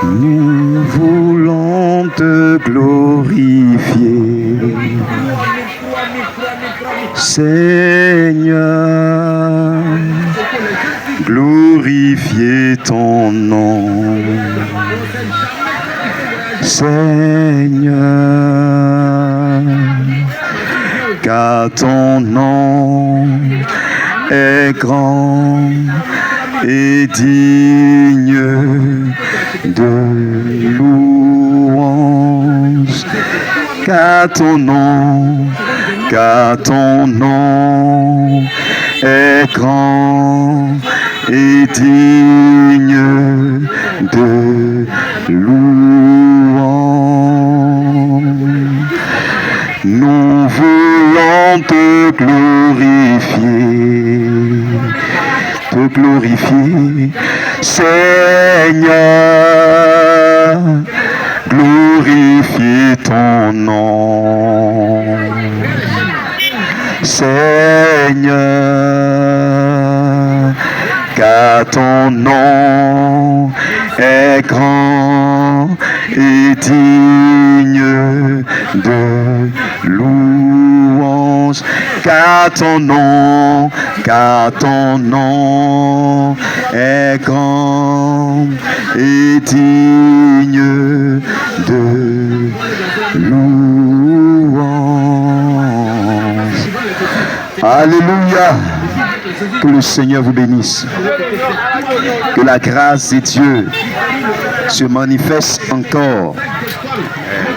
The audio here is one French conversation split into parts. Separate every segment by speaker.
Speaker 1: Nous voulons te glorifier, Seigneur, glorifier ton nom, Seigneur, car ton nom est grand et digne de louange, car ton nom est grand et digne de louange. Nous voulons te glorifier, Seigneur, glorifier ton nom, Seigneur, car ton nom est grand et digne de louange, car ton nom est grand et digne de louange. Alléluia. Que le Seigneur vous bénisse. Que la grâce de Dieu se manifeste encore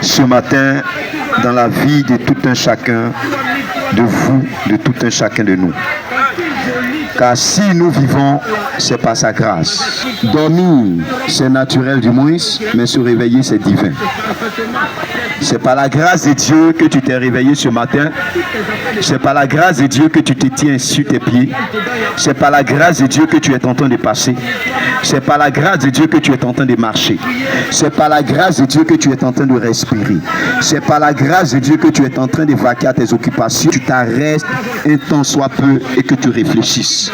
Speaker 1: ce matin dans la vie de tout un chacun de vous, de tout un chacun de nous. Car si nous vivons, c'est par sa grâce. Dormir, c'est naturel du moins, mais se réveiller, c'est divin. C'est par la grâce de Dieu que tu t'es réveillé ce matin. C'est par la grâce de Dieu que tu te tiens sur tes pieds. C'est par la grâce de Dieu que tu es en train de passer. C'est par la grâce de Dieu que tu es en train de marcher. C'est par la grâce de Dieu que tu es en train de respirer. C'est par la grâce de Dieu que tu es en train de vaquer à tes occupations. Tu t'arrêtes un temps soit peu et que tu réfléchisses.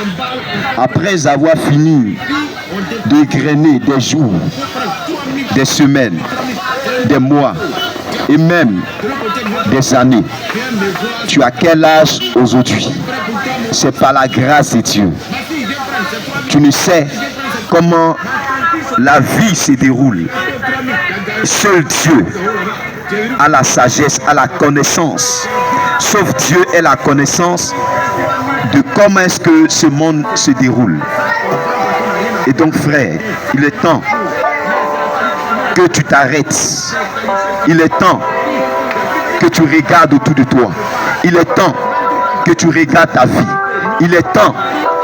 Speaker 1: Après avoir fini d'égrener des jours, des semaines, des mois et même des années, tu as quel âge aujourd'hui? C'est par la grâce de Dieu. Tu ne sais comment la vie se déroule. Seul Dieu a la sagesse, a la connaissance. Sauf Dieu est la connaissance de comment est-ce que ce monde se déroule. Et donc frère, il est temps que tu t'arrêtes. Il est temps que tu regardes autour de toi. Il est temps que tu regardes ta vie. Il est temps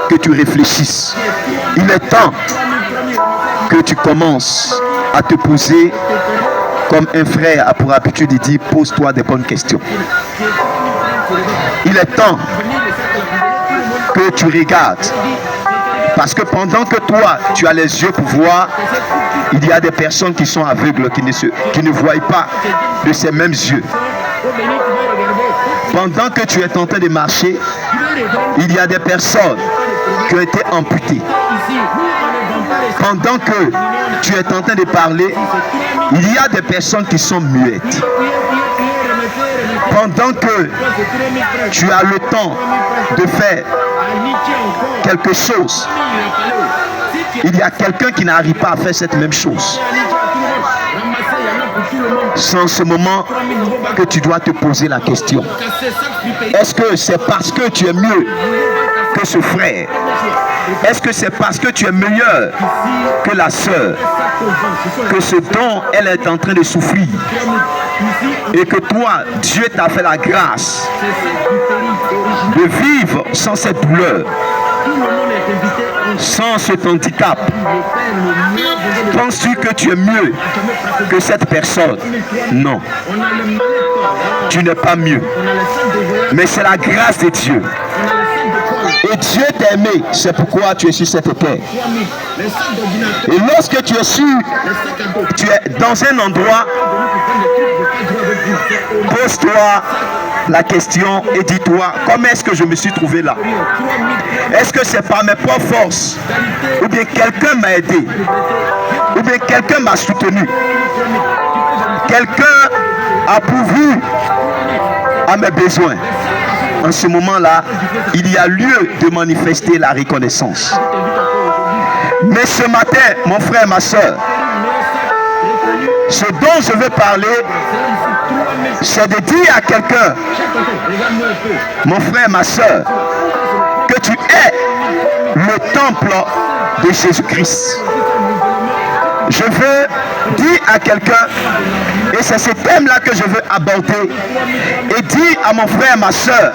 Speaker 1: que tu réfléchisses. Il est temps que tu commences à te poser, comme un frère a pour habitude de dire, pose-toi des bonnes questions. Il est temps que tu regardes. Parce que pendant que toi, tu as les yeux pour voir, il y a des personnes qui sont aveugles, qui ne voient pas de ces mêmes yeux. Pendant que tu es en train de marcher, il y a des personnes qui ont été amputées. Pendant que tu es en train de parler, il y a des personnes qui sont muettes. Pendant que tu as le temps de faire quelque chose, il y a quelqu'un qui n'arrive pas à faire cette même chose. C'est en ce moment que tu dois te poser la question. Est-ce que c'est parce que tu es mieux que ce frère? Est-ce que c'est parce que tu es meilleur que la sœur, que ce dont elle est en train de souffrir, et que toi, Dieu t'a fait la grâce de vivre sans cette douleur, sans cet handicap? Penses-tu que tu es mieux que cette personne? Non. Tu n'es pas mieux. Mais c'est la grâce de Dieu. Et Dieu t'a aimé, c'est pourquoi tu es sur cette terre. Et lorsque tu es dans un endroit Pose-toi la question et dis-toi, comment est-ce que je me suis trouvé là? Est-ce que c'est par mes propres forces? Ou bien quelqu'un m'a aidé? Ou bien quelqu'un m'a soutenu? Quelqu'un a pourvu à mes besoins? En ce moment-là, il y a lieu de manifester la reconnaissance. Mais ce matin, mon frère, ma soeur, ce dont je veux parler, c'est de dire à quelqu'un, mon frère, ma soeur, que tu es le temple de Jésus-Christ. Je veux dire à quelqu'un, et c'est ce thème-là que je veux aborder, et dire à mon frère, ma soeur,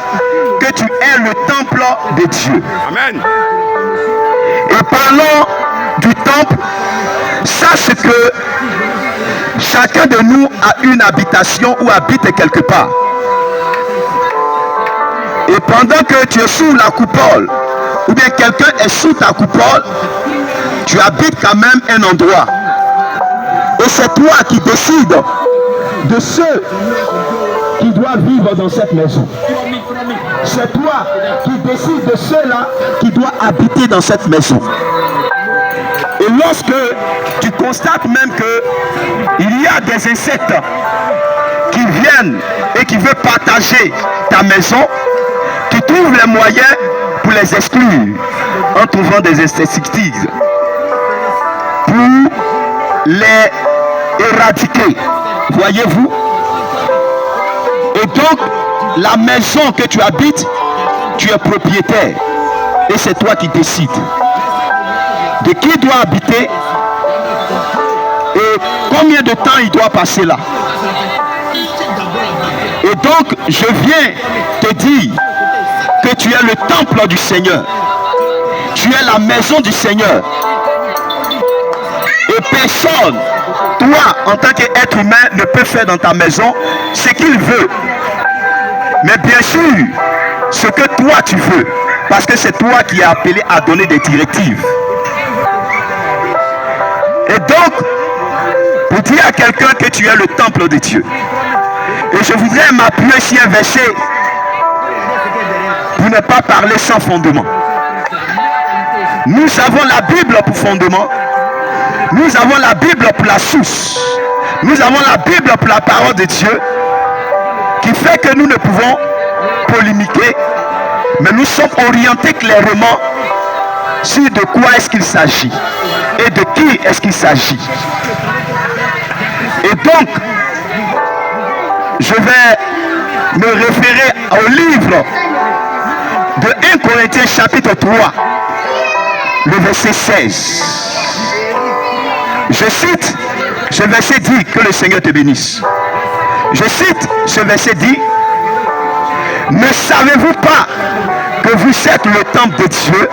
Speaker 1: que tu es le temple de Dieu.
Speaker 2: Amen.
Speaker 1: Et parlons du temple, sache que chacun de nous a une habitation ou habite quelque part. Et pendant que tu es sous la coupole, ou bien quelqu'un est sous ta coupole, tu habites quand même un endroit. Et c'est toi qui décides de ceux qui doivent vivre dans cette maison. C'est toi qui décides de ceux-là qui doivent habiter dans cette maison. Et lorsque tu constates même qu'il y a des insectes qui viennent et qui veulent partager ta maison, tu trouves les moyens pour les exclure en trouvant des insecticides pour les éradiquer. Voyez-vous? Et donc, la maison que tu habites, tu es propriétaire. Et c'est toi qui décides de qui doit habiter et combien de temps il doit passer là. Et donc, je viens te dire que tu es le temple du Seigneur. Tu es la maison du Seigneur. Et personne, toi, en tant qu'être humain, ne peut faire dans ta maison ce qu'il veut. Mais bien sûr, ce que toi tu veux. Parce que c'est toi qui es appelé à donner des directives. Et donc, pour dire à quelqu'un que tu es le temple de Dieu. Et je voudrais m'appuyer sur un verset pour ne pas parler sans fondement. Nous avons la Bible pour fondement. Nous avons la Bible pour la source. Nous avons la Bible pour la parole de Dieu, qui fait que nous ne pouvons polémiquer, mais nous sommes orientés clairement sur de quoi est-ce qu'il s'agit et de qui est-ce qu'il s'agit. Et donc, je vais me référer au livre de 1 Corinthiens chapitre 3, le verset 16. Je cite, ce verset dit, que le Seigneur te bénisse. Je cite, ce verset dit, ne savez-vous pas que vous êtes le temple de Dieu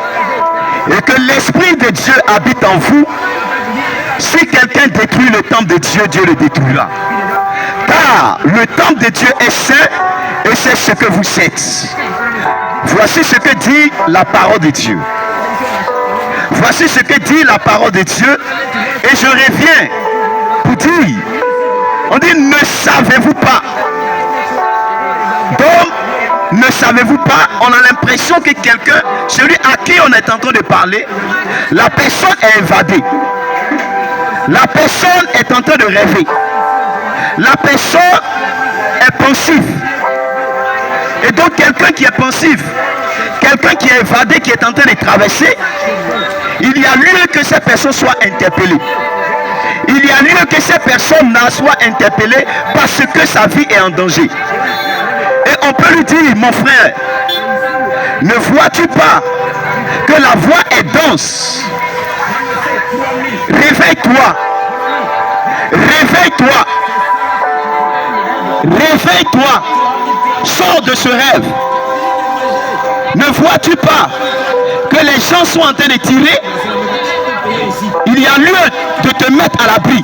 Speaker 1: et que l'Esprit de Dieu habite en vous? Si quelqu'un détruit le temple de Dieu, Dieu le détruira. Car le temple de Dieu est saint et c'est ce que vous êtes. Voici ce que dit la parole de Dieu. Voici ce que dit la parole de Dieu. Et je reviens pour dire, on dit ne savez-vous pas. Donc, ne savez-vous pas, on a l'impression que quelqu'un, celui à qui on est en train de parler, la personne est évadée. La personne est en train de rêver. La personne est pensive. Et donc quelqu'un qui est pensif, quelqu'un qui est évadé, qui est en train de traverser, il y a lieu que cette personne soit interpellée. Il y a lieu que cette personne-là soit interpellée parce que sa vie est en danger. Et on peut lui dire, mon frère, ne vois-tu pas que la voie est dense? Réveille-toi. Réveille-toi. Réveille-toi. Sors de ce rêve. Ne vois-tu pas que les gens sont en train de tirer? Il y a lieu de te mettre à l'abri.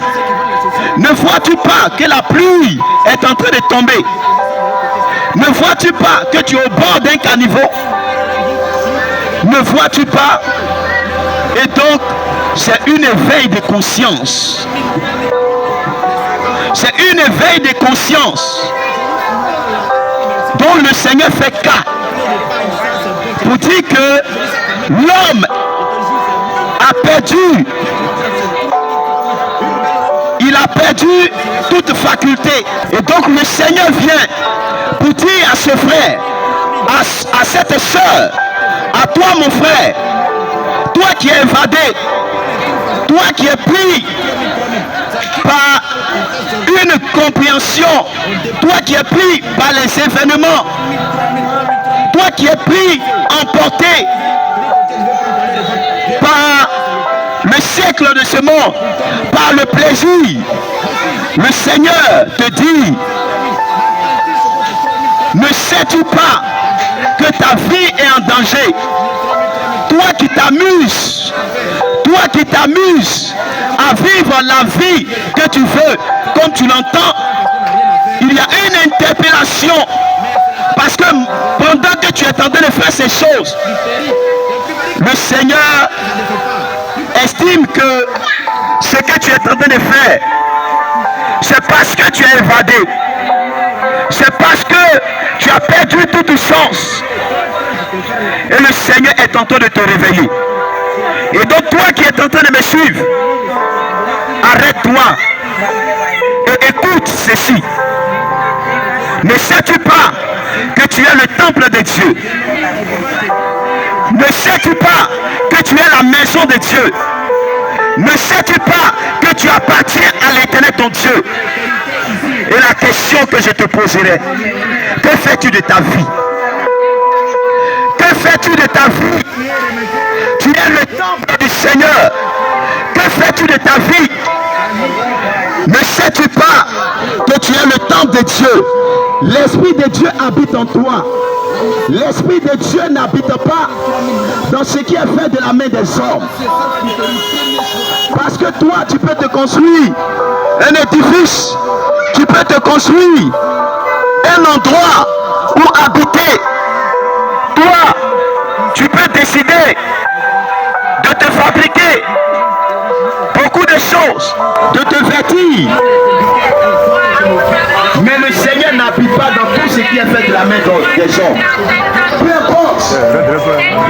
Speaker 1: Ne vois-tu pas que la pluie est en train de tomber? Ne vois-tu pas que tu es au bord d'un caniveau? Ne vois-tu pas? Et donc, c'est une éveil de conscience. C'est une éveil de conscience dont le Seigneur fait cas pour dire que l'homme a perdu, il a perdu toute faculté. Et donc le Seigneur vient pour dire à ce frère, à cette soeur, à toi mon frère, toi qui es évadé, toi qui es pris par une compréhension, toi qui es pris par les événements, toi qui es pris, emporté par le siècle de ce monde, par le plaisir, le Seigneur te dit, ne sais-tu pas que ta vie est en danger? Toi qui t'amuses à vivre la vie que tu veux, comme tu l'entends, il y a une interpellation. Parce que pendant que tu es en train de faire ces choses, le Seigneur estime que ce que tu es en train de faire, c'est parce que tu es évadé. C'est parce que tu as perdu tout sens. Et le Seigneur est en train de te réveiller. Et donc toi qui es en train de me suivre, arrête-toi et écoute ceci. Ne sais-tu pas que tu es le temple de Dieu? Ne sais-tu pas que tu es la maison de Dieu? Ne sais-tu pas que tu appartiens à l'Éternel ton Dieu? Et la question que je te poserai, que fais-tu de ta vie? Que fais-tu de ta vie? Tu es le temple du Seigneur. Que fais-tu de ta vie? Ne sais-tu pas que tu es le temple de Dieu? L'Esprit de Dieu habite en toi. L'Esprit de Dieu n'habite pas dans ce qui est fait de la main des hommes. Parce que toi, tu peux te construire un édifice. Tu peux te construire un endroit où habiter. Toi, tu peux décider de te fabriquer beaucoup de choses, de te vêtir. Mais le Seigneur n'habite pas dans tout ce qui est fait de la main des hommes. Peu importe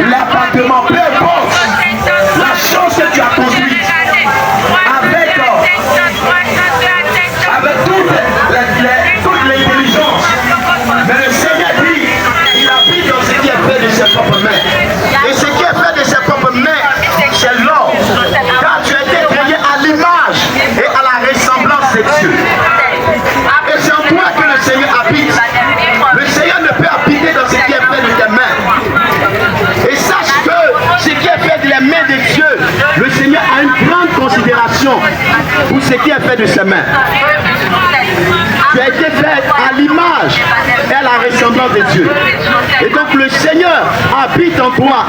Speaker 1: l'appartement, peu importe la chose que tu as construite, avec toute l'intelligence. Mais le Seigneur dit, il habite dans ce qui est fait de ses propres mains. Et ce qui est fait de ses propres mains, c'est l'homme. Car tu as été créé à l'image et à la ressemblance de Dieu. Et c'est en toi que le Seigneur habite. Le Seigneur ne peut habiter dans ce qui est fait de tes mains. Et sache que ce qui est fait de la main de Dieu, le Seigneur a une grande considération pour ce qui est fait de ses mains. Tu as été fait à l'image et à la ressemblance de Dieu. Et donc le Seigneur habite en toi.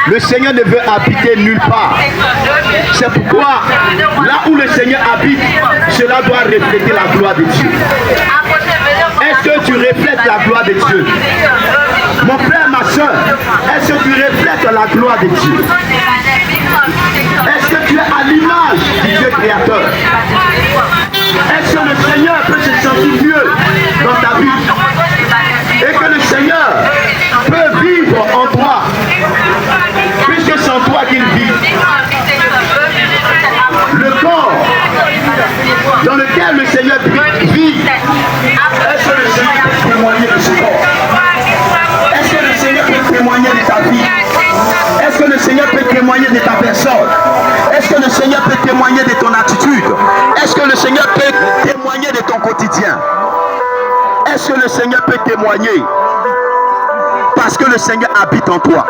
Speaker 1: Le Seigneur ne veut habiter nulle part. C'est pourquoi là où le Seigneur habite, cela doit refléter la gloire de Dieu. Est-ce que tu reflètes la gloire de Dieu? Mon frère, ma soeur, est-ce que tu reflètes la gloire de Dieu? Est-ce que tu es à l'image du Dieu créateur? Est-ce que le Seigneur peut se sentir mieux dans ta vie? Et que le Seigneur peut vivre en toi, puisque c'est en toi qu'il vit. Le corps dans lequel le Seigneur vit, est-ce que le Seigneur peut témoigner de ce corps? Est-ce que le Seigneur peut témoigner de ta vie? Est-ce que le Seigneur peut témoigner de ta personne? Est-ce que le Seigneur peut témoigner de ton attitude? Est-ce que le Seigneur peut témoigner de ton quotidien? Est-ce que le Seigneur peut témoigner? Parce que le Seigneur habite en toi.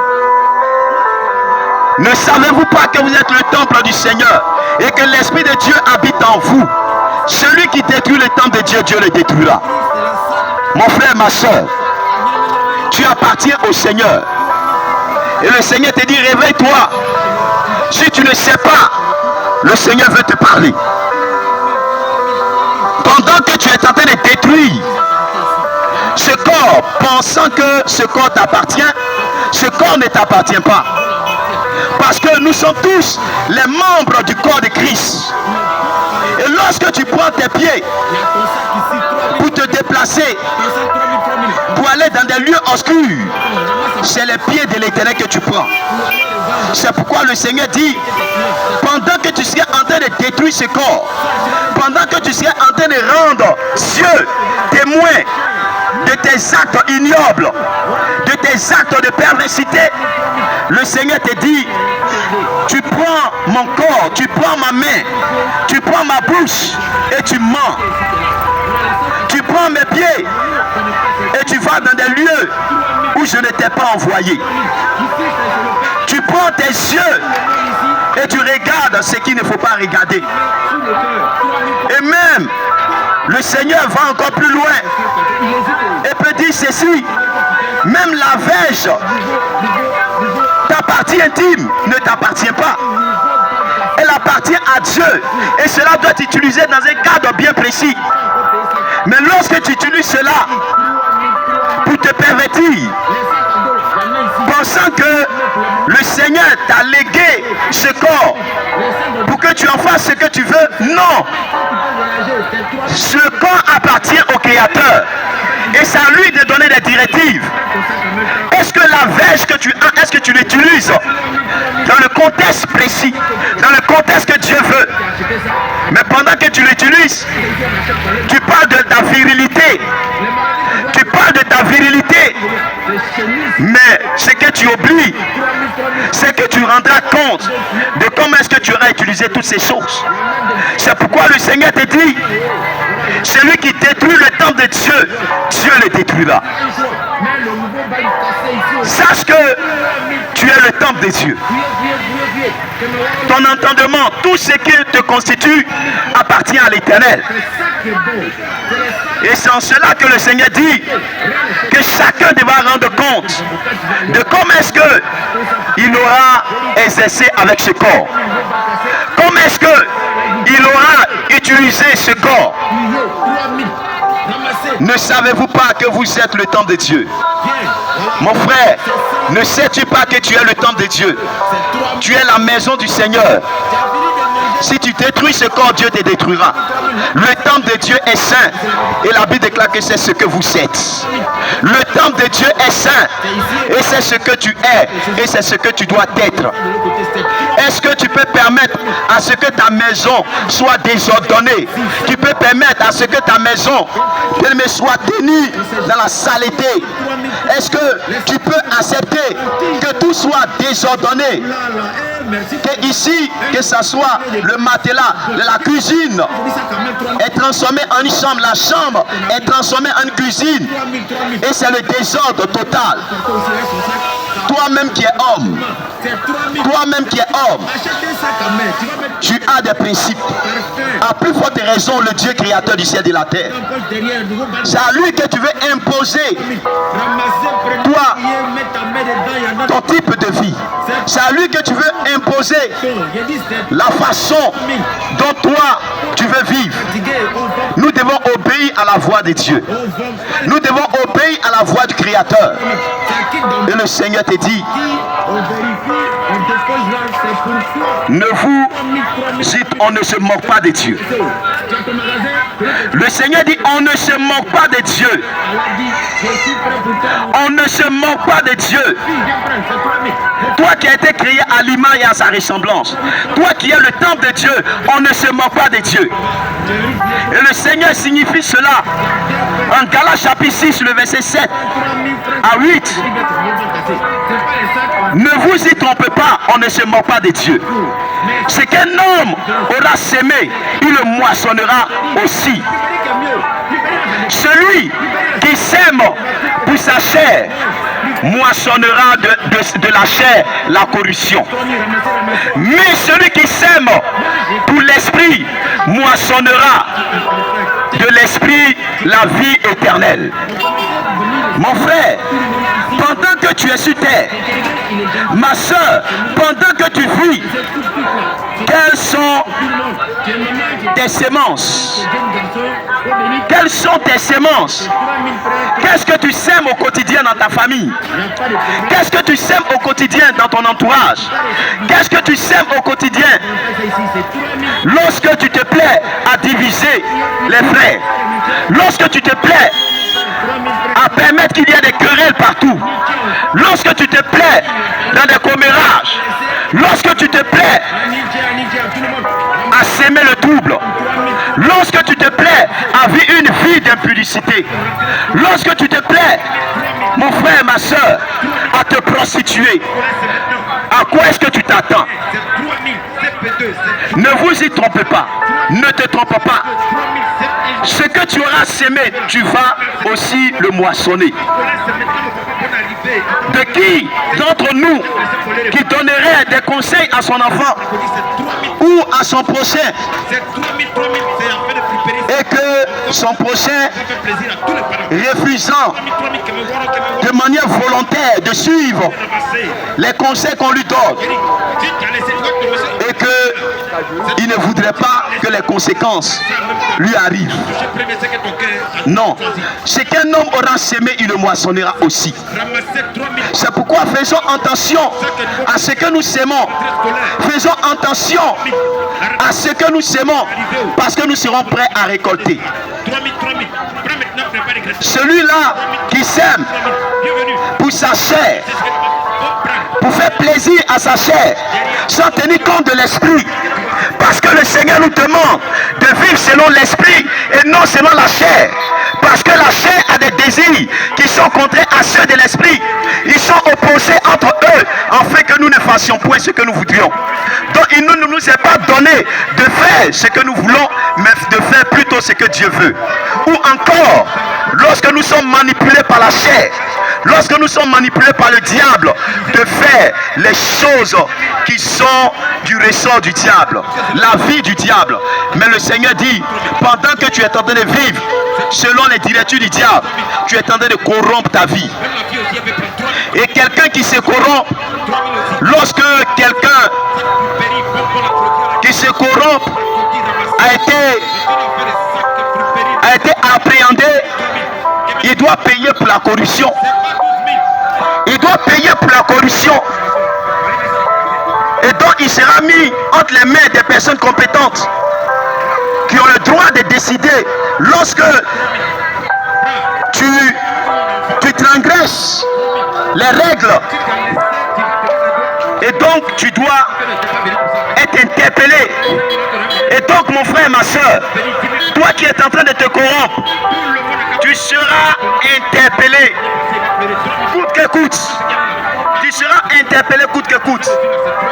Speaker 1: Ne savez-vous pas que vous êtes le temple du Seigneur et que l'Esprit de Dieu habite en vous? Celui qui détruit le temple de Dieu, Dieu le détruira. Mon frère, ma soeur, tu appartiens au Seigneur. Et le Seigneur te dit, réveille-toi. Si tu ne sais pas, le Seigneur veut te parler. Pendant que tu es en train de détruire ce corps, pensant que ce corps t'appartient, ce corps ne t'appartient pas. Parce que nous sommes tous les membres du corps de Christ. Et lorsque tu prends tes pieds pour te déplacer, pour aller dans des lieux obscurs, c'est les pieds de l'Éternel que tu prends. C'est pourquoi le Seigneur dit, pendant que tu serais en train de détruire ce corps, pendant que tu serais en train de rendre Dieu témoin de tes actes ignobles, de tes actes de perversité, le Seigneur te dit, tu prends mon corps, tu prends ma main, tu prends ma bouche et tu mens. Tu prends mes pieds et tu vas dans des lieux où je ne t'ai pas envoyé. Tu prends tes yeux et tu regardes ce qu'il ne faut pas regarder. Et même, le Seigneur va encore plus loin et peut dire ceci, même la verge, ta partie intime ne t'appartient pas. Elle appartient à Dieu et cela doit être utilisé dans un cadre bien précis. Mais lorsque tu utilises cela pour te pervertir, pensant que le Seigneur t'a légué ce corps pour que tu en fasses ce que tu veux, non. Ce corps appartient au Créateur et c'est à lui de donner des directives. Est-ce que la verge que tu as, est-ce que tu l'utilises dans le contexte précis, dans le contexte que Dieu veut? Mais pendant que tu l'utilises, tu parles de ta virilité. Tu parles de ta virilité. Mais ce que tu oublies, c'est que tu rendras compte de comment est-ce que tu auras utilisé toutes ces choses. C'est pourquoi le Seigneur te dit, celui qui détruit le temple de Dieu, Dieu le détruira. Sache que tu es le temple de Dieu. Ton entendement, tout ce qui te constitue appartient à l'Éternel. Et c'est en cela que le Seigneur dit que chacun devra rendre compte de comment est-ce qu'il aura exercé avec ce corps. Comment est-ce qu'il aura utilisé ce corps. Ne savez-vous pas que vous êtes le temple de Dieu? Mon frère, ne sais-tu pas que tu es le temple de Dieu? Tu es la maison du Seigneur. Si tu détruis ce corps, Dieu te détruira. Le temple de Dieu est saint. Et la Bible déclare que c'est ce que vous êtes. Le temple de Dieu est saint. Et c'est ce que tu es. Et c'est ce que tu dois être. Est-ce que tu peux permettre à ce que ta maison soit désordonnée? Tu peux permettre à ce que ta maison ne soit tenue dans la saleté? Est-ce que tu peux accepter que tout soit désordonné? Que ici, que ce soit le matelas de la cuisine est transformé en une chambre, la chambre est transformée en une cuisine, et c'est le désordre total. Toi-même qui es homme, tu as des principes. À plus forte raison, le Dieu créateur du ciel et de la terre. C'est à lui que tu veux imposer toi, ton type de vie. C'est à lui que tu veux imposer la façon dont toi tu veux vivre. Nous devons obéir à la voix de Dieu. Nous devons obéir à la voix du Créateur. Et le Seigneur te dit, ne vous dites, on ne se moque pas de Dieu. Le Seigneur dit, on ne se moque pas de Dieu. On ne se moque pas de Dieu. Toi qui as été créé à l'image et à sa ressemblance, toi qui es le temple de Dieu, on ne se moque pas de Dieu. Et le Seigneur signifie cela en Galates chapitre 6, le verset 7 à 8. Ne vous y trompez pas, on ne se moque pas de Dieu. Ce qu'un homme aura sémé, il le moissonnera aussi. Celui qui sème pour sa chair moissonnera de la chair la corruption. Mais celui qui sème pour l'esprit moissonnera de l'esprit la vie éternelle. Mon frère, pendant que tu es sur terre, ma soeur, pendant que tu vis, quelles sont tes semences? Quelles sont tes semences? Qu'est-ce que tu sèmes au quotidien dans ta famille? Qu'est-ce que tu sèmes au quotidien dans ton entourage? Qu'est-ce que tu sèmes au quotidien lorsque tu te plais à diviser diviser les frères, lorsque tu te plais à permettre qu'il y ait des querelles partout, lorsque tu te plais dans des commérages, lorsque tu te plais à s'aimer le trouble, lorsque tu te plais à vivre une vie d'impudicité, lorsque tu te plais, mon frère, ma soeur, à te prostituer, à quoi est-ce que tu t'attends? Ne vous y trompez pas, ne te trompe pas. Ce que tu auras sémé, tu vas aussi le moissonner. De qui d'entre nous qui donnerait des conseils à son enfant ou à son prochain et que son prochain, refusant de manière volontaire de suivre les conseils qu'on lui donne et qu'il ne voudrait pas que les conséquences lui arrivent? Non, ce qu'un homme aura sémé, il le moissonnera aussi. C'est pourquoi faisons attention à ce que nous sémons. Faisons attention à ce que nous sémons, parce que nous serons prêts à récolter. Celui-là qui sème pour sa chair, pour faire plaisir à sa chair, sans tenir compte de l'esprit, parce que le Seigneur nous demande de vivre selon l'esprit et non selon la chair, parce que la chair a des désirs qui sont contraires à ceux de l'esprit. Ils sont opposés entre eux, afin que nous ne fassions point ce que nous voudrions. Donc il ne nous est pas donné de faire ce que nous voulons, mais de faire plutôt ce que Dieu veut. Ou encore, lorsque nous sommes manipulés par la chair, lorsque nous sommes manipulés par le diable, de faire les choses qui sont du ressort du diable, la vie du diable. Mais le Seigneur dit, pendant que tu es en train de vivre selon les directives du diable, tu es en train de corrompre ta vie. Et quelqu'un qui se corrompt, lorsque quelqu'un qui se corrompt a été appréhendé, il doit payer pour la corruption. Il doit payer pour la corruption. Et donc il sera mis entre les mains des personnes compétentes qui ont le droit de décider lorsque tu transgresses les règles. Et donc tu dois être interpellé. Et donc mon frère, ma soeur, toi qui es en train de te corrompre, tu seras interpellé coûte que coûte. Tu seras interpellé coûte que coûte.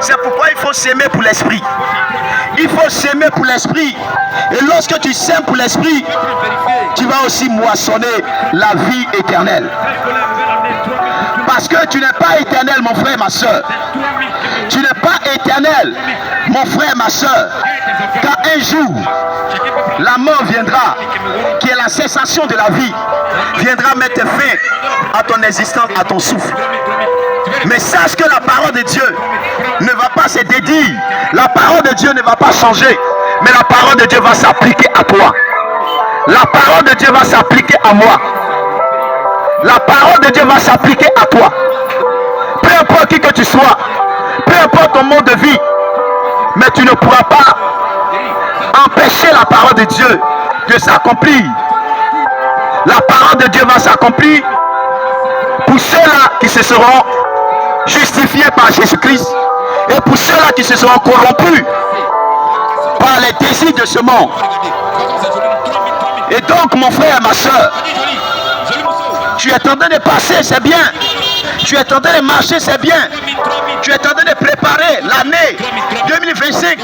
Speaker 1: C'est pourquoi il faut s'aimer pour l'esprit. Il faut s'aimer pour l'esprit. Et lorsque tu sèmes pour l'esprit, tu vas aussi moissonner la vie éternelle. Parce que tu n'es pas éternel, mon frère, ma soeur. Tu n'es pas éternel, mon frère, ma soeur. Car un jour, la mort viendra, qui est la cessation de la vie, viendra mettre fin à ton existence, à ton souffle. Mais sache que la parole de Dieu ne va pas se dédire. La parole de Dieu ne va pas changer. Mais la parole de Dieu va s'appliquer à toi. La parole de Dieu va s'appliquer à moi. La parole de Dieu va s'appliquer à toi. Peu importe qui que tu sois, peu importe ton mode de vie, mais tu ne pourras pas empêcher la parole de Dieu de s'accomplir. La parole de Dieu va s'accomplir pour ceux-là qui se seront justifiés par Jésus-Christ et pour ceux-là qui se seront corrompus par les désirs de ce monde. Et donc mon frère, ma soeur, tu es en train de passer, c'est bien. Tu es en train de marcher, c'est bien. Tu es en train de préparer l'année 2025.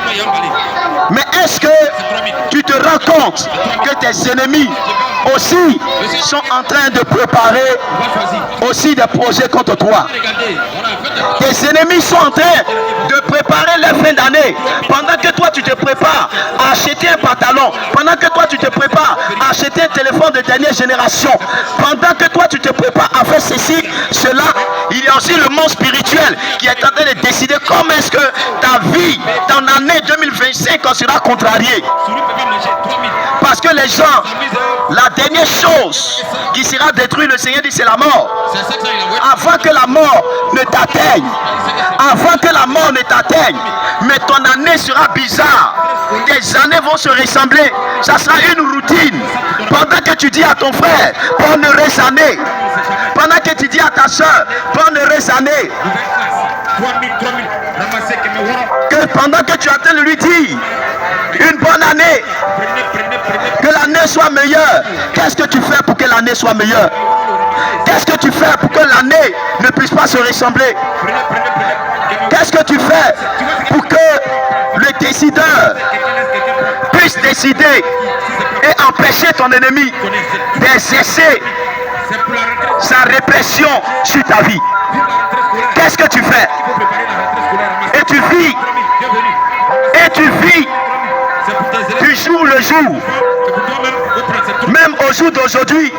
Speaker 1: Mais est-ce que tu te rends compte que tes ennemis aussi sont en train de préparer aussi des projets contre toi? Tes ennemis sont en train de préparer leur fin d'année. Pendant que toi tu te prépares à acheter un pantalon, pendant que toi tu te prépares à acheter un téléphone de dernière génération, pendant que toi tu te prépares à faire ceci, cela, il y a aussi le monde spirituel qui est en train de décider comment est-ce que ta vie, ton année 2025 sera contrariée. Parce que les gens La dernière chose qui sera détruite, le Seigneur dit, c'est la mort. Avant que la mort ne t'atteigne, avant que la mort ne t'atteigne, mais ton année sera bizarre. Tes années vont se ressembler. Ça sera une routine. Pendant que tu dis à ton frère, bonne heureuse année. Pendant que tu dis à ta soeur, bonne heureuse année. Que pendant que tu es en train de lui dire une bonne année, que l'année soit meilleure, qu'est-ce que tu fais pour que l'année soit meilleure? Qu'est-ce que tu fais pour que l'année ne puisse pas se ressembler? Qu'est-ce que tu fais pour que le décideur puisse décider et empêcher ton ennemi d'exercer sa répression sur ta vie? Qu'est-ce que tu fais? Et tu vis du jour le jour, même au jour d'aujourd'hui.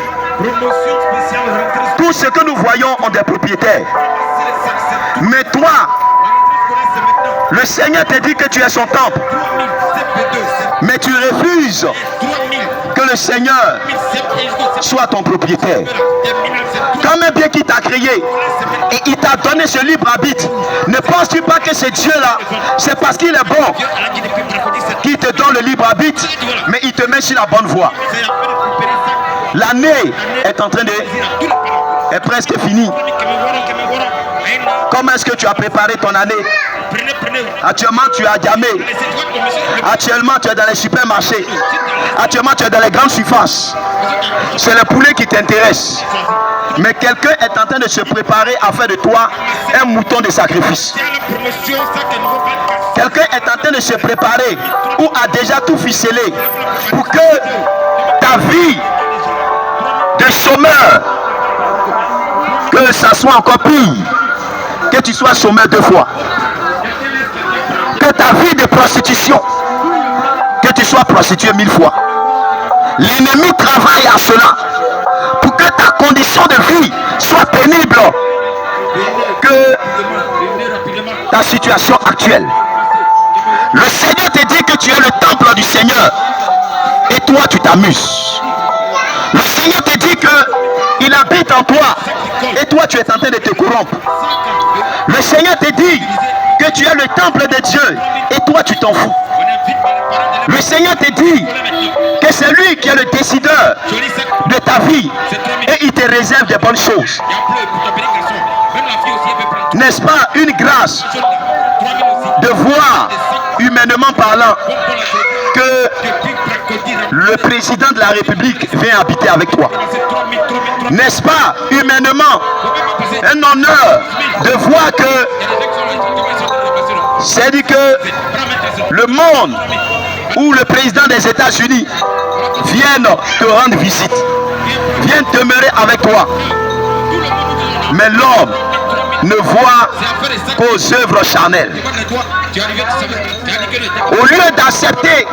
Speaker 1: Tout ce que nous voyons ont des propriétaires. Mais toi, le Seigneur te dit que tu es son temple, mais tu refuses que le Seigneur soit ton propriétaire. Comme un bien qui t'a créé et il t'a donné ce libre arbitre, ne penses-tu pas que ce Dieu-là, c'est parce qu'il est bon qu'il te donne le libre arbitre, mais il te met sur la bonne voie? L'année est en train de... est presque finie. Comment est-ce que tu as préparé ton année? Actuellement, tu es à Diamé. Actuellement, tu es dans les supermarchés. Actuellement, tu es dans les grandes surfaces. C'est le poulet qui t'intéresse. Mais quelqu'un est en train de se préparer à faire de toi un mouton de sacrifice. Quelqu'un est en train de se préparer ou a déjà tout ficelé pour que ta vie de chômeur, que ça soit encore pire, que tu sois chômeur 2 fois, que ta vie de prostitution, que tu sois prostitué 1000 fois. L'ennemi travaille à cela pour que ta condition de vie soit pénible que ta situation actuelle. Le Seigneur te dit que tu es le temple du Seigneur et toi tu t'amuses. Le Seigneur te dit qu'il habite en toi et toi tu es en train de te corrompre. Le Seigneur te dit que tu es le temple de Dieu et toi tu t'en fous. Le Seigneur te dit que c'est lui qui est le décideur de ta vie et il te réserve des bonnes choses. N'est-ce pas une grâce de voir, humainement parlant, que le président de la République vient habiter avec toi? N'est-ce pas humainement un honneur de voir que c'est dit que le monde où le président des États-Unis vienne te rendre visite, vienne demeurer avec toi? Mais l'homme ne voit qu'aux œuvres charnelles. Au lieu d'accepter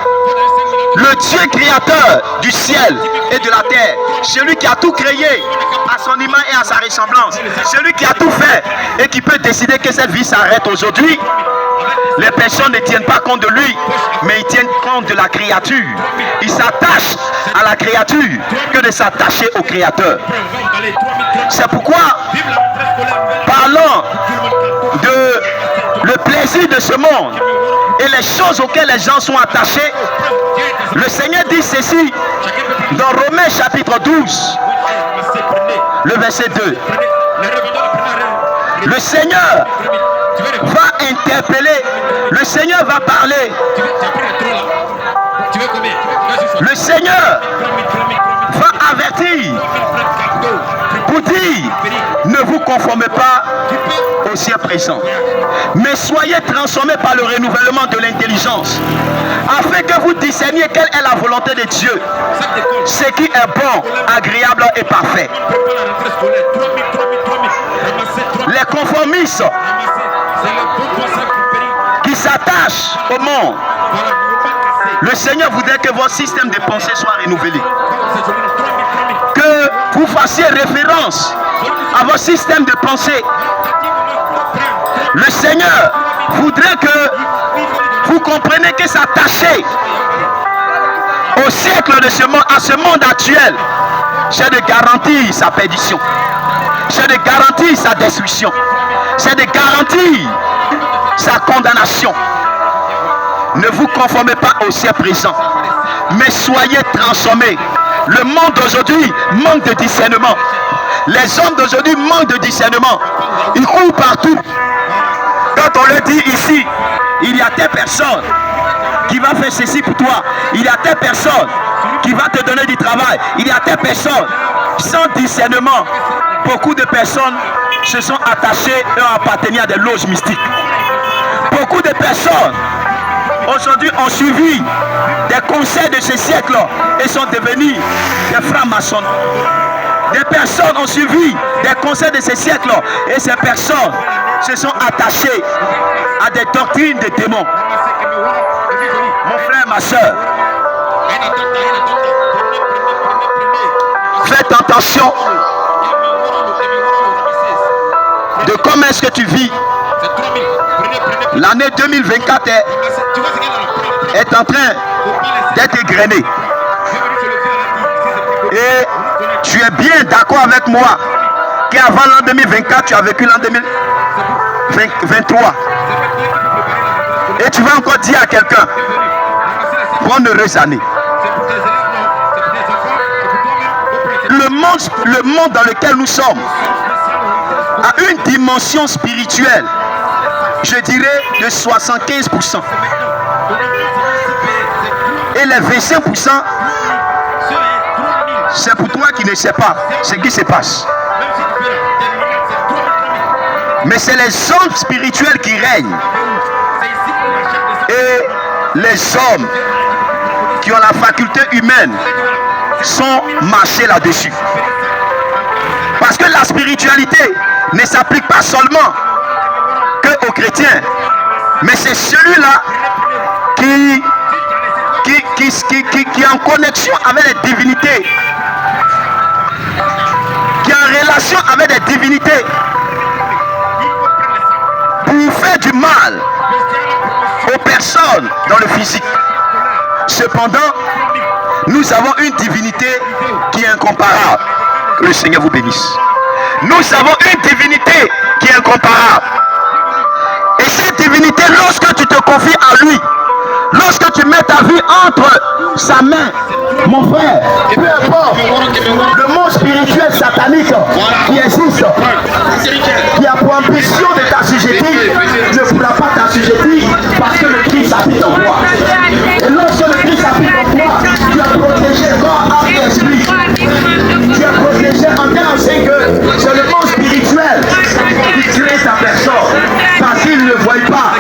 Speaker 1: le Dieu créateur du ciel et de la terre, celui qui a tout créé à son image et à sa ressemblance, celui qui a tout fait et qui peut décider que cette vie s'arrête aujourd'hui, les personnes ne tiennent pas compte de lui, mais ils tiennent compte de la créature. Ils s'attachent à la créature que de s'attacher au créateur. C'est pourquoi, parlant de le plaisir de ce monde et les choses auxquelles les gens sont attachés, le Seigneur dit ceci dans Romains chapitre 12, le verset 2. Le Seigneur va interpeller, le Seigneur va parler. Le Seigneur va avertir pour dire: ne vous conformez pas au ciel présent, mais soyez transformés par le renouvellement de l'intelligence, afin que vous discerniez quelle est la volonté de Dieu, ce qui est bon, agréable et parfait. Les conformistes qui s'attachent au monde, le Seigneur voudrait que votre système de pensée soit renouvelé, que vous fassiez référence à votre système de pensée. Le Seigneur voudrait que vous compreniez que s'attacher au siècle de ce monde, à ce monde actuel, c'est de garantir sa perdition. C'est de garantir sa destruction. C'est de garantir sa condamnation. Ne vous conformez pas au siècle présent, mais soyez transformés. Le monde d'aujourd'hui manque de discernement. Les hommes d'aujourd'hui manquent de discernement. Ils courent partout. Quand on leur dit ici, il y a telle personne qui va faire ceci pour toi, il y a telle personne qui va te donner du travail, il y a telle personne, sans discernement, beaucoup de personnes se sont attachées et ont appartenu à des loges mystiques. Beaucoup de personnes aujourd'hui ont suivi des conseils de ce siècle et sont devenus des francs-maçons. Des personnes ont suivi des conseils de ce siècle et ces personnes se sont attachées à des doctrines de démons. Mon frère, ma soeur, faites attention de comment est-ce que tu vis. L'année 2024 est en train d'être égrenée. Et tu es bien d'accord avec moi qu'avant l'an 2024, tu as vécu l'an 2023. Et tu vas encore dire à quelqu'un, bonne heureuse année. Le monde dans lequel nous sommes a une dimension spirituelle, je dirais de 75%. Et les 25%, c'est pour toi qui ne sais pas ce qui se passe. Mais c'est les hommes spirituels qui règnent. Et les hommes qui ont la faculté humaine sont marchés là-dessus. Parce que la spiritualité ne s'applique pas seulement qu'aux chrétiens, mais c'est celui-là qui est en connexion avec les divinités, qui est en relation avec les divinités pour faire du mal aux personnes dans le physique. Cependant, nous avons une divinité qui est incomparable. Que le Seigneur vous bénisse. Nous avons une divinité qui est incomparable. Et cette divinité, lorsque tu te confies à lui, lorsque tu mets ta vie entre sa main, mon frère, peu importe le monde spirituel satanique qui existe, qui a pour ambition de t'assujettir, ne pourra pas t'assujettir parce que le Christ habite en toi. Et lorsque le Christ habite en toi, tu es protégé corps, âme et esprit. Tu es protégé en termes que c'est le monde spirituel qui crée ta personne. Parce qu'il ne voit pas,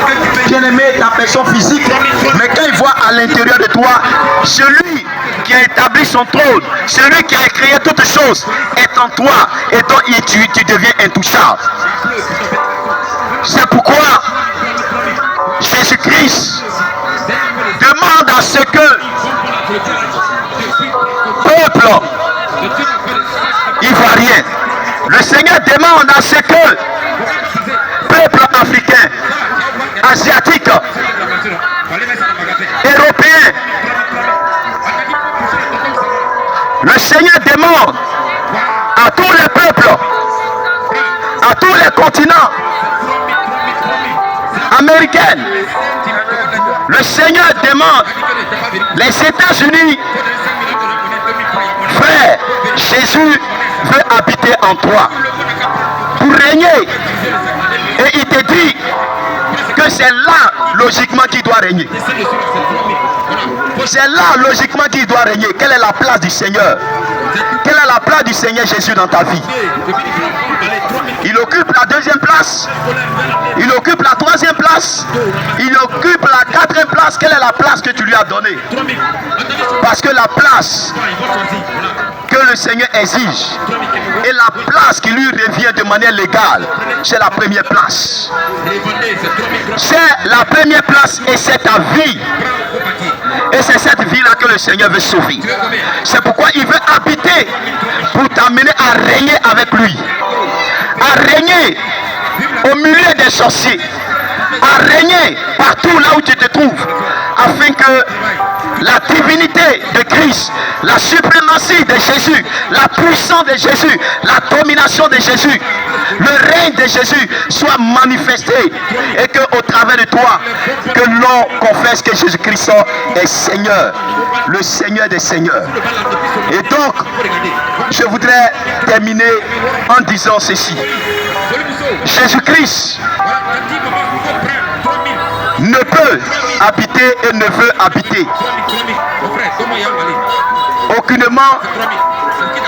Speaker 1: bien-aimé, ta personne physique, mais quand il voit à l'intérieur de toi, celui qui a établi son trône, celui qui a créé toutes choses, est en toi et donc tu deviens intouchable. C'est pourquoi Jésus-Christ demande à ce que peuple ivoirien, le Seigneur demande à ce que peuple africain, asiatique, européen, le Seigneur demande à tous les peuples, à tous les continents américains, le Seigneur demande, les États-Unis, frère, Jésus veut habiter en toi pour régner. Et il te dit que c'est là logiquement qu'il doit régner. C'est là logiquement qu'il doit régner. Quelle est la place du Seigneur? Quelle est la place du Seigneur Jésus dans ta vie? Il occupe la deuxième place. Il occupe la troisième place. Il occupe la quatrième place. Quelle est la place que tu lui as donnée? Parce que la place que le Seigneur exige et la place qui lui revient de manière légale, c'est la première place. C'est la première place et c'est ta vie. Et c'est cette vie-là que le Seigneur veut sauver. C'est pourquoi il veut habiter pour t'amener à régner avec lui. À régner au milieu des sorciers. À régner partout là où tu te trouves. Afin que la divinité de Christ, la suprématie de Jésus, la puissance de Jésus, la domination de Jésus, le règne de Jésus soit manifesté et que au travers de toi, que l'on confesse que Jésus-Christ est Seigneur, le Seigneur des Seigneurs. Et donc, je voudrais terminer en disant ceci. Jésus-Christ ne peut habiter et ne veut habiter aucunement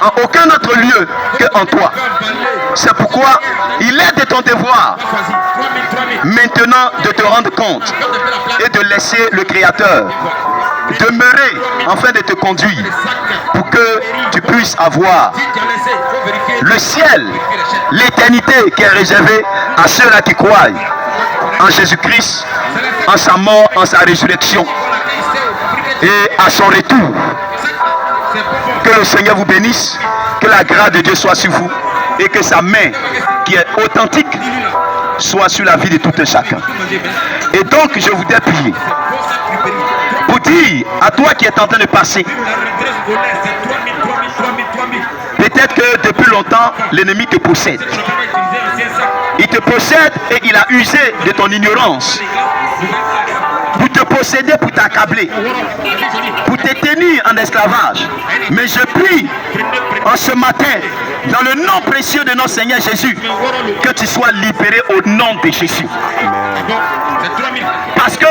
Speaker 1: en aucun autre lieu que en toi. C'est pourquoi il est de ton devoir maintenant de te rendre compte et de laisser le Créateur demeurer afin de te conduire pour que tu puisses avoir le ciel, l'éternité qui est réservée à ceux-là qui croient en Jésus-Christ, en sa mort, en sa résurrection et à son retour. Que le Seigneur vous bénisse, que la grâce de Dieu soit sur vous et que sa main qui est authentique soit sur la vie de tout un chacun. Et donc je voudrais prier pour dire à toi qui es en train de passer, peut-être que depuis longtemps l'ennemi te possède. Il te possède et il a usé de ton ignorance pour te posséder, pour t'accabler, pour te tenir en esclavage. Mais je prie en ce matin, dans le nom précieux de notre Seigneur Jésus, que tu sois libéré au nom de Jésus. Parce que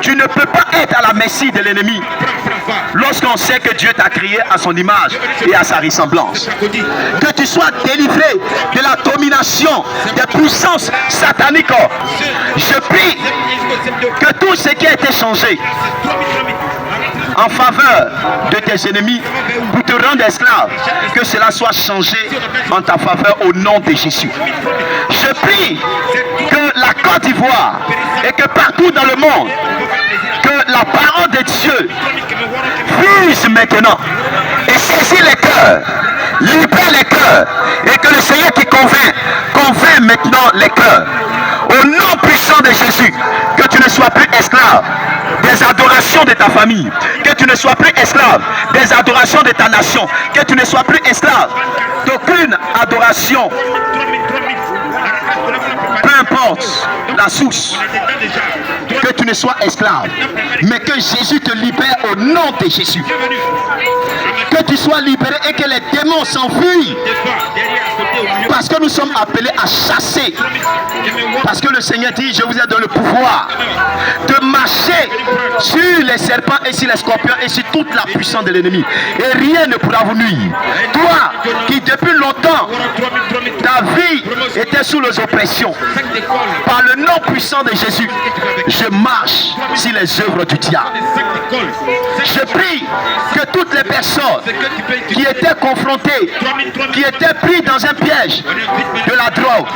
Speaker 1: tu ne peux pas être à la merci de l'ennemi lorsqu'on sait que Dieu t'a créé à son image et à sa ressemblance. Que tu sois délivré de la domination des puissances sataniques. Je prie que tout ce qui a été changé en faveur de tes ennemis pour te rendre esclave, que cela soit changé en ta faveur au nom de Jésus. Je prie que la Côte d'Ivoire et que partout dans le monde, que la parole de Dieu fuse maintenant et saisit les cœurs, libère les cœurs, et que le Seigneur qui convainc maintenant les cœurs. Au nom puissant de Jésus, que tu ne sois plus esclave des adorations de ta famille, que tu ne sois plus esclave des adorations de ta nation, que tu ne sois plus esclave d'aucune adoration, peu importe la source, que tu ne sois esclave, mais que Jésus te libère au nom de Jésus. Que tu sois libéré et que les démons s'enfuient. Parce que nous sommes appelés à chasser. Parce que le Seigneur dit, je vous ai donné le pouvoir de marcher sur les serpents et sur les scorpions et sur toute la puissance de l'ennemi. Et rien ne pourra vous nuire. Toi qui depuis longtemps, ta vie était sous les oppressions, par le nom puissant de Jésus, je marche sur les œuvres du diable. Je prie que toutes les personnes qui étaient confrontées, qui étaient prises dans un piège de la drogue,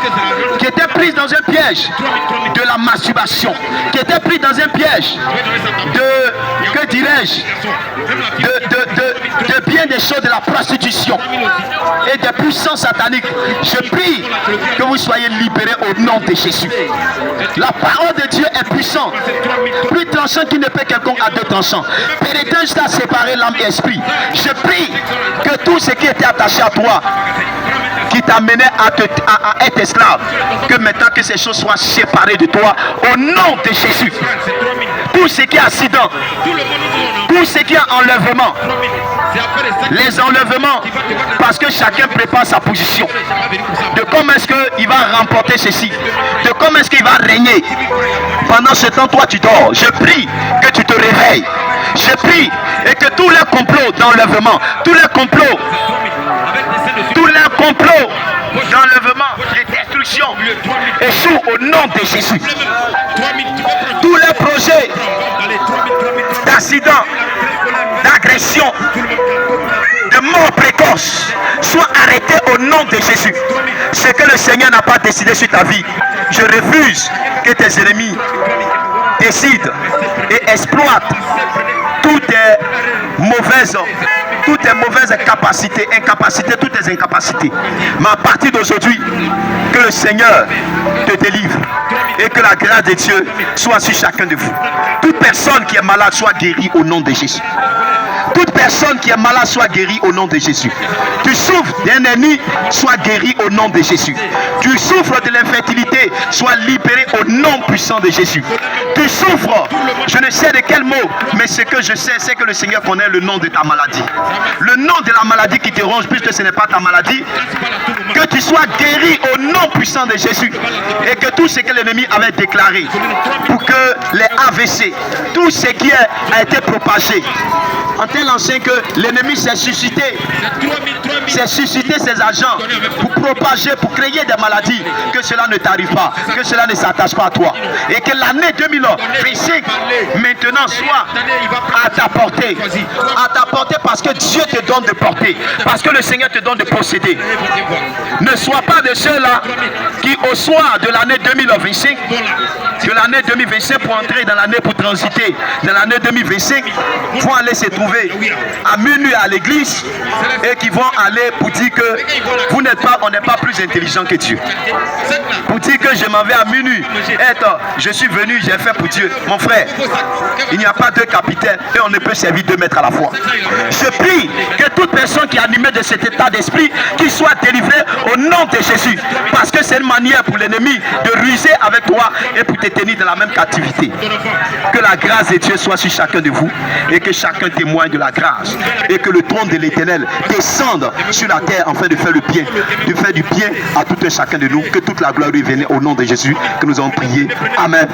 Speaker 1: qui étaient prises dans un piège de la masturbation, qui étaient prises dans un piège de, que dirais-je, de bien des choses de la prostitution et des puissances sataniques. Je prie que vous soyez libérés au nom de Jésus. La parole de Dieu est puissante, plus tranchante qu'il ne peut quelconque à deux tranchants, pénétrant jusqu'à séparer l'âme et l'esprit. Je prie que tout ce qui était attaché à toi, qui t'amenait à être esclave, que maintenant que ces choses soient séparées de toi au nom de Jésus. Tout ce qui est accident, tout ce qui est enlèvement, les enlèvements, parce que chacun prépare sa position de comment est-ce qu'il va remporter ceci, de comment est-ce qu'il va régner. Pendant ce temps, toi tu dors. Je prie que tu te réveilles. Je prie et que tous les complots d'enlèvement, tous les complots d'enlèvement, de destruction échouent au nom de Jésus. Tous les projets d'accident, d'agression, de mort précoce soient arrêtés au nom de Jésus. Ce que le Seigneur n'a pas décidé sur ta vie, je refuse que tes ennemis décident et exploitent toutes tes mauvaises toutes tes mauvaises capacités, toutes tes incapacités. Mais à partir d'aujourd'hui, que le Seigneur te délivre et que la grâce de Dieu soit sur chacun de vous. Toute personne qui est malade soit guérie au nom de Jésus. Toute personne qui est malade soit guérie au nom de Jésus. Tu souffres d'un ennemi, sois guéri au nom de Jésus. Tu souffres de l'infertilité, sois libéré au nom puissant de Jésus. Tu souffres, je ne sais de quel mot, mais ce que je sais, c'est que le Seigneur connaît le nom de ta maladie. Le nom de la maladie qui te ronge, puisque ce n'est pas ta maladie. Que tu sois guéri au nom puissant de Jésus. Et que tout ce que l'ennemi avait déclaré, pour que les AVC, tout ce qui a été propagé, en tel ancien que l'ennemi s'est suscité ses agents pour propager, pour créer des maladies, que cela ne t'arrive pas, que cela ne s'attache pas à toi. Et que l'année 2025 maintenant soit à ta portée. À ta portée parce que Dieu te donne de porter. Parce que le Seigneur te donne de posséder. Ne sois pas de ceux-là qui au soir de l'année 2025, de l'année 2025 pour entrer dans l'année, pour transiter dans l'année 2025, vont aller se trouver à minuit à l'église et qui vont aller pour dire que vous n'êtes pas, on n'est pas plus intelligent que Dieu. Pour dire que je m'en vais à minuit, je suis venu, j'ai fait pour Dieu. Mon frère, il n'y a pas deux capitaines et on ne peut servir 2 maîtres à la fois. Je prie que toute personne qui est animée de cet état d'esprit, qu'il soit délivrée au nom de Jésus. Parce que c'est une manière pour l'ennemi de ruser avec toi et pour te tenir dans la même captivité. Que la grâce de Dieu soit sur chacun de vous et que chacun témoigne de la grâce et que le trône de l'Éternel descende sur la terre afin de faire le bien, de faire du bien à tout un chacun de nous. Que toute la gloire lui vienne au nom de Jésus que nous avons prié. Amen.